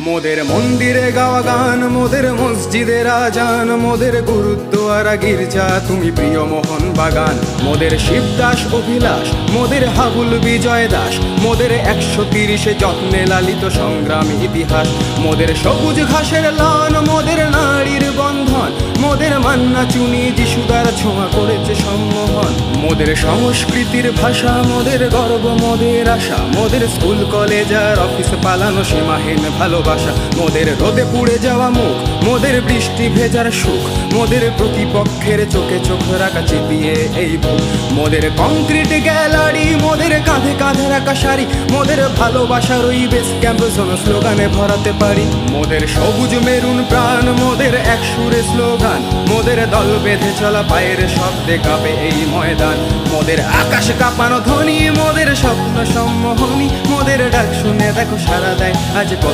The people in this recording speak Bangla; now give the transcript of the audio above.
মোদের মন্দিরে গাওয়া গান, মোদের মসজিদের আজান, মোদের গুরুদ্বারা গির্জা তুমি প্রিয় মোহন বাগান। মোদের শিবদাস অভিলাষ, মোদের হাবুল বিজয় দাস, মোদের 130 যত্নে লালিত সংগ্রামী ইতিহাস। মোদের সবুজ ঘাসের লন, মোদের নারীর বন্ধন, মোদের মান্না চুনি যিশুদার ছোঁয়া করেছে সম্মোহন। মোদের সংস্কৃতির ভাষা, মোদের গর্ব, মোদের আশা, মোদের স্কুল কলেজ আর অফিস পালানো সীমাহীন ভালোবাসা। মোদের রোদে পুড়ে যাওয়া মুখ, মোদের বৃষ্টি ভেজার সুখ, মোদের প্রতিপক্ষের চোখে চোখ রাখা চিপিয়ে এই বুক। মোদের কংক্রিট গ্যালারি, মোদের কাঁধে কাঁধে রাখা শাড়ি, মোদের ভালোবাসার ওই বেস ক্যাম্প জোন স্লোগানে ভরাতে পারি। মোদের সবুজ মেরুন প্রাণ, মোদের এক সুরে স্লোগান, মোদের দল বেঁধে চলা পায়ের শব্দে কাঁপে এই ময়দান। মোদের আকাশ কাঁপানো ধ্বনি, মোদের স্বপ্ন সম্মোহনী, মোদের ডাক শুনে দেখো সারা দেয় আজ